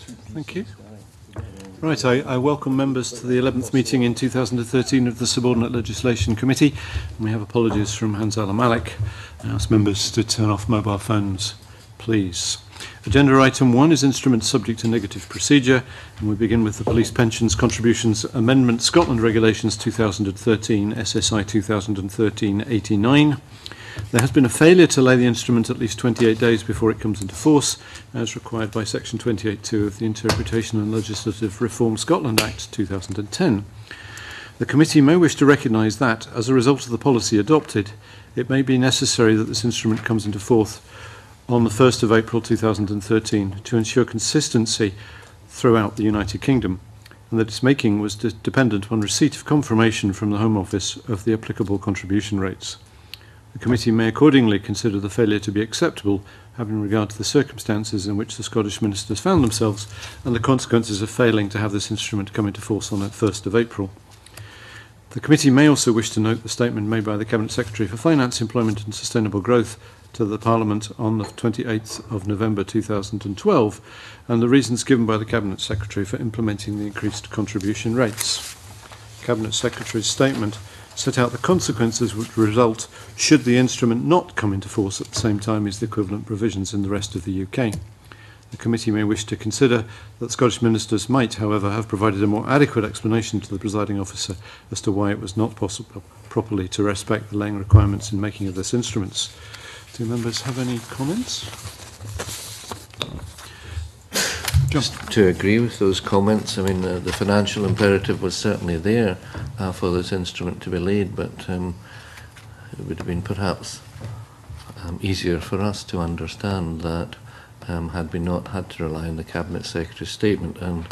Thank you. Right, I welcome members to the 11th meeting in 2013 of the Subordinate-Legislation Committee. And we have apologies from Hanzala Malik. I ask members to turn off mobile phones, please. Agenda item 1 is instruments subject to negative procedure, and we begin with the Police Pensions Contributions Amendment Scotland Regulations 2013, SSI 2013-89. There has been a failure to lay the instrument at least 28 days before it comes into force, as required by Section 28.2 of the Interpretation and Legislative Reform Scotland Act 2010. The committee may wish to recognise that, as a result of the policy adopted, it may be necessary that this instrument comes into force on the 1st of April 2013 to ensure consistency throughout the United Kingdom, and that its making was dependent on receipt of confirmation from the Home Office of the applicable contribution rates. The committee may accordingly consider the failure to be acceptable, having regard to the circumstances in which the Scottish ministers found themselves and the consequences of failing to have this instrument come into force on the 1st of April. The committee may also wish to note the statement made by the Cabinet Secretary for Finance, Employment and Sustainable Growth to the Parliament on the 28th of November 2012, and the reasons given by the Cabinet Secretary for implementing the increased contribution rates. The Cabinet Secretary's statement set out the consequences which result should the instrument not come into force at the same time as the equivalent provisions in the rest of the UK. The committee may wish to consider that Scottish ministers might, however, have provided a more adequate explanation to the presiding officer as to why it was not possible properly to respect the laying requirements in making of this instruments. Do members have any comments? Just to agree with those comments, I mean, the financial imperative was certainly there for this instrument to be laid, but it would have been perhaps easier for us to understand that had we not had to rely on the Cabinet Secretary's statement, and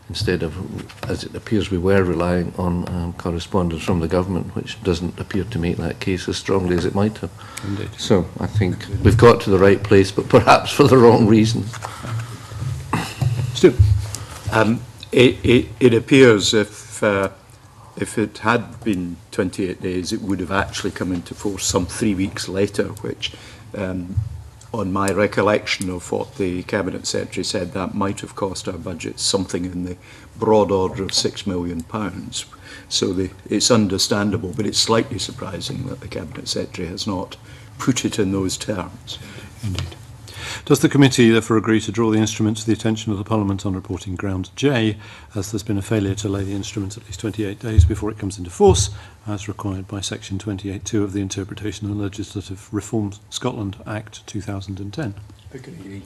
instead of, as it appears, we were relying on correspondence from the government, which doesn't appear to make that case as strongly as it might have. Indeed. So I think we've got to the right place, but perhaps for the wrong reason. It appears if it had been 28 days, it would have actually come into force some 3 weeks later, which, on my recollection of what the Cabinet Secretary said, that might have cost our budget something in the broad order of £6 million. So it's understandable, but it's slightly surprising that the Cabinet Secretary has not put it in those terms. Indeed. Does the committee therefore agree to draw the instrument to the attention of the Parliament on reporting ground J, as there's been a failure to lay the instrument at least 28 days before it comes into force, as required by Section 28.2 of the Interpretation and Legislative Reform Scotland Act 2010? Agree.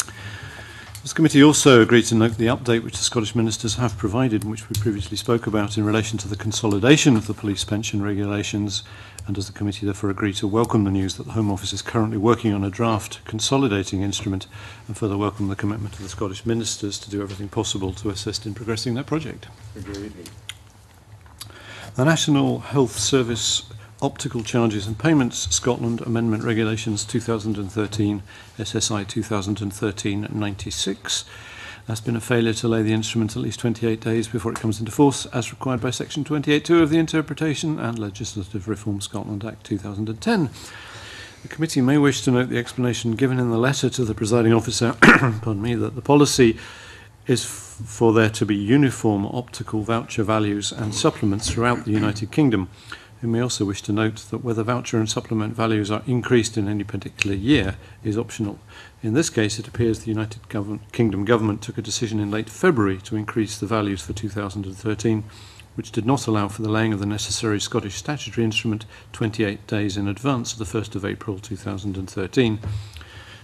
This committee also agreed to note the update which the Scottish ministers have provided, and which we previously spoke about in relation to the consolidation of the police pension regulations, and does the committee therefore agree to welcome the news that the Home Office is currently working on a draft consolidating instrument, and further welcome the commitment of the Scottish ministers to do everything possible to assist in progressing that project? Agreed. The National Health Service Optical Charges and Payments Scotland Amendment Regulations 2013, SSI 2013-96. That's been a failure to lay the instrument at least 28 days before it comes into force, as required by Section 28.2 of the Interpretation and Legislative Reform Scotland Act 2010. The committee may wish to note the explanation given in the letter to the presiding officer pardon me, that the policy is for there to be uniform optical voucher values and supplements throughout the United Kingdom. We may also wish to note that whether voucher and supplement values are increased in any particular year is optional. In this case, it appears the United Kingdom government took a decision in late February to increase the values for 2013, which did not allow for the laying of the necessary Scottish statutory instrument 28 days in advance of the 1st of April 2013.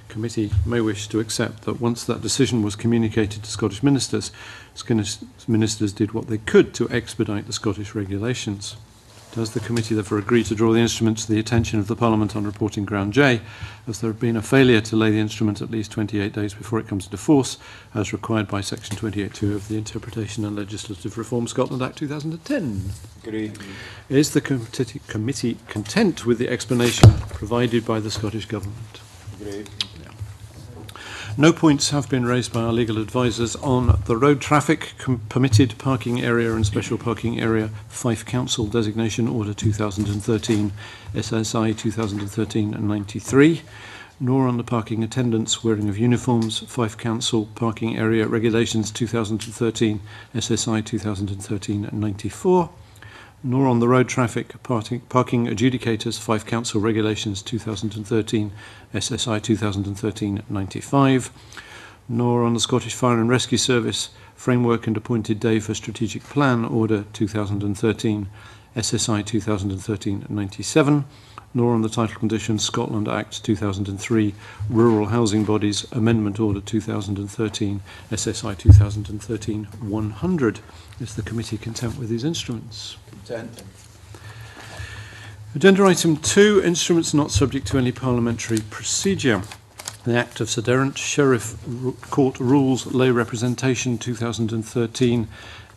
Committee may wish to accept that once that decision was communicated to Scottish ministers, Scottish ministers did what they could to expedite the Scottish regulations. Does the committee therefore agree to draw the instrument to the attention of the Parliament on reporting ground J, as there have been a failure to lay the instrument at least 28 days before it comes into force, as required by Section 28.2 of the Interpretation and Legislative Reform Scotland Act 2010? Agree. Is the committee content with the explanation provided by the Scottish Government? Agree. No points have been raised by our legal advisers on the road traffic permitted parking area and special parking area Fife Council designation order 2013 SSI 2013-93. nor on the parking attendants, wearing of uniforms, Fife Council Parking Area Regulations 2013, SSI 2013-94, nor on the road traffic parking adjudicators, Fife Council Regulations 2013, SSI 2013-95, nor on the Scottish Fire and Rescue Service Framework and Appointed Day for Strategic Plan Order 2013, SSI 2013-97, nor on the Title Conditions Scotland Act 2003 Rural Housing Bodies Amendment Order 2013, SSI 2013-100. Is the committee content with these instruments? Content. Agenda item 2, instruments not subject to any parliamentary procedure. The Act of Sederant, Sheriff Court Rules, Lay Representation 2013,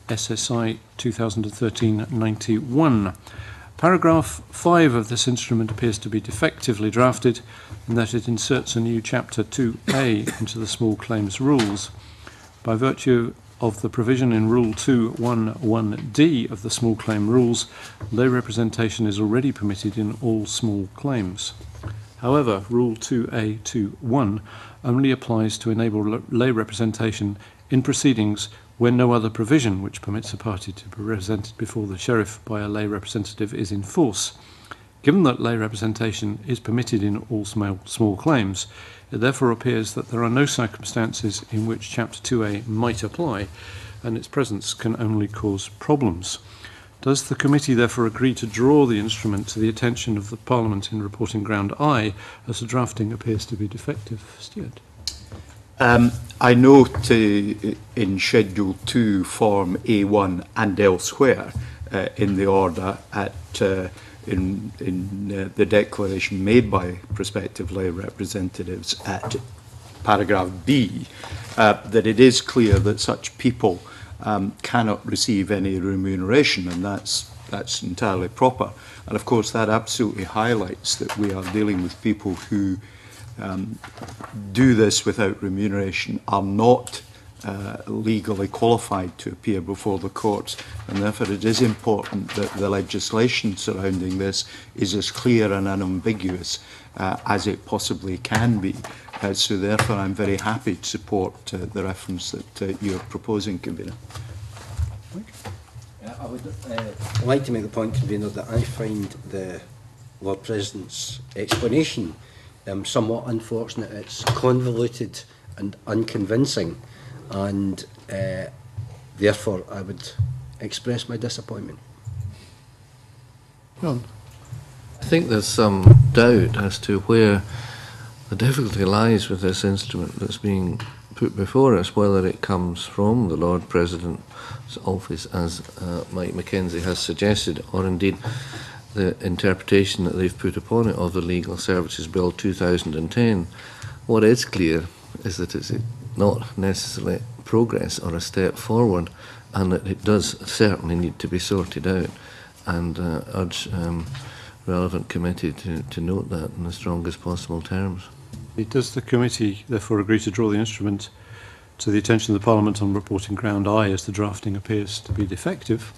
SSI 2013-91. Paragraph 5 of this instrument appears to be defectively drafted in that it inserts a new Chapter 2A into the Small Claims Rules. By virtue of the provision in Rule 211D of the Small Claim Rules, lay representation is already permitted in all small claims. However, Rule 2A.2.1 only applies to enable lay representation in proceedings when no other provision which permits a party to be represented before the sheriff by a lay representative is in force. Given that lay representation is permitted in all small claims, it therefore appears that there are no circumstances in which Chapter 2A might apply, and its presence can only cause problems. Does the committee therefore agree to draw the instrument to the attention of the Parliament in reporting ground I, as the drafting appears to be defective? Stuart. I note in Schedule 2, Form A1 and elsewhere in the order in the declaration made by prospective lay representatives at paragraph B, that it is clear that such people cannot receive any remuneration, and that's entirely proper. And of course that absolutely highlights that we are dealing with people who do this without remuneration, are not legally qualified to appear before the courts, and therefore it is important that the legislation surrounding this is as clear and unambiguous as it possibly can be. So therefore I'm very happy to support the reference that you're proposing, Convener. I would like to make the point, Convener, that I find the Lord President's explanation somewhat unfortunate. It's convoluted and unconvincing, and therefore I would express my disappointment. John. I think there's some doubt as to where the difficulty lies with this instrument that's being put before us, whether it comes from the Lord President's office, as Mike Mackenzie has suggested, or indeed the interpretation that they've put upon it of the Legal Services Bill 2010. What is clear is that it's not necessarily progress or a step forward, and that it does certainly need to be sorted out, and urge relevant committee to note that in the strongest possible terms. Does the committee therefore agree to draw the instrument to the attention of the Parliament on reporting ground I, as the drafting appears to be defective?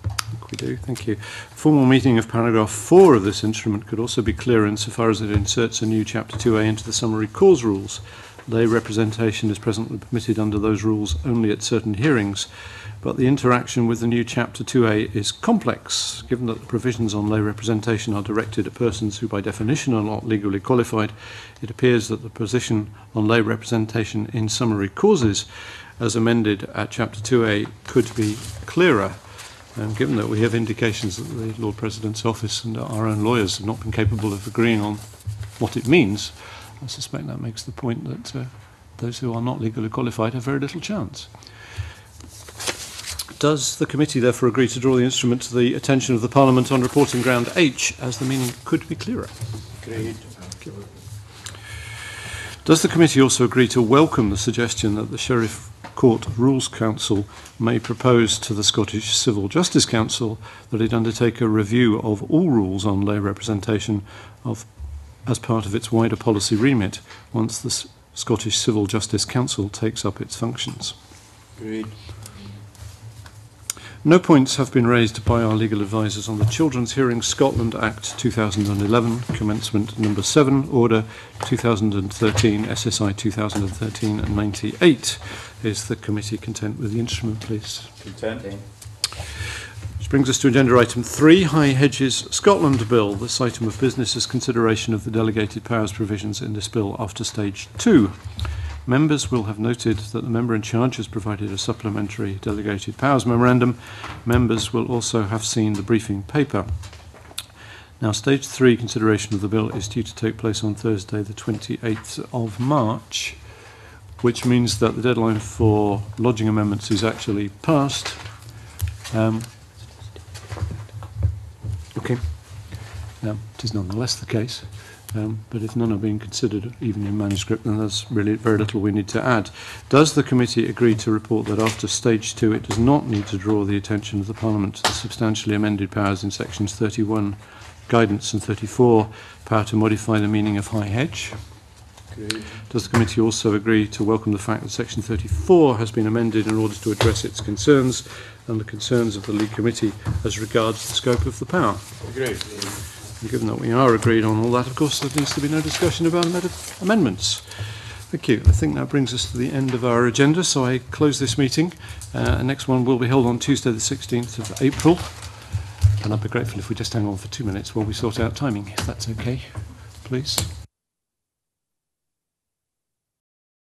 I think we do, thank you. Formal meeting of paragraph 4 of this instrument could also be clearer insofar as it inserts a new Chapter 2A into the summary cause rules. Lay representation is presently permitted under those rules only at certain hearings, but the interaction with the new Chapter 2A is complex, given that the provisions on lay representation are directed at persons who by definition are not legally qualified. It appears that the position on lay representation in summary causes, as amended at Chapter 2A, could be clearer. And given that we have indications that the Lord President's office and our own lawyers have not been capable of agreeing on what it means, I suspect that makes the point that those who are not legally qualified have very little chance. Does the committee therefore agree to draw the instrument to the attention of the Parliament on reporting ground H, as the meaning could be clearer? Agreed. Does the committee also agree to welcome the suggestion that the Sheriff Court Rules Council may propose to the Scottish Civil Justice Council that it undertake a review of all rules on lay representation as part of its wider policy remit once the Scottish Civil Justice Council takes up its functions? Agreed. No points have been raised by our legal advisers on the Children's Hearing Scotland Act 2011, Commencement number 7, Order 2013, SSI 2013 and 98. Is the committee content with the instrument, please? Content. Which brings us to agenda item 3, High-Hedges Scotland Bill. This item of business is consideration of the delegated powers provisions in this bill after stage 2. Members will have noted that the member in charge has provided a supplementary delegated powers memorandum. Members will also have seen the briefing paper. Now, stage 3 consideration of the bill is due to take place on Thursday, the 28th of March, which means that the deadline for lodging amendments is actually passed. Okay. It is nonetheless the case. But if none are being considered, even in manuscript, then there's really very little we need to add. Does the committee agree to report that after stage 2 it does not need to draw the attention of the Parliament to the substantially amended powers in sections 31, guidance, and 34, power to modify the meaning of high hedge? Agreed. Does the committee also agree to welcome the fact that section 34 has been amended in order to address its concerns and the concerns of the lead committee as regards the scope of the power? Agreed. And given that we are agreed on all that, of course, there needs to be no discussion about amendments. Thank you. I think that brings us to the end of our agenda, so I close this meeting. The next one will be held on Tuesday the 16th of April, and I'd be grateful if we just hang on for 2 minutes while we sort out timing, if that's okay, please.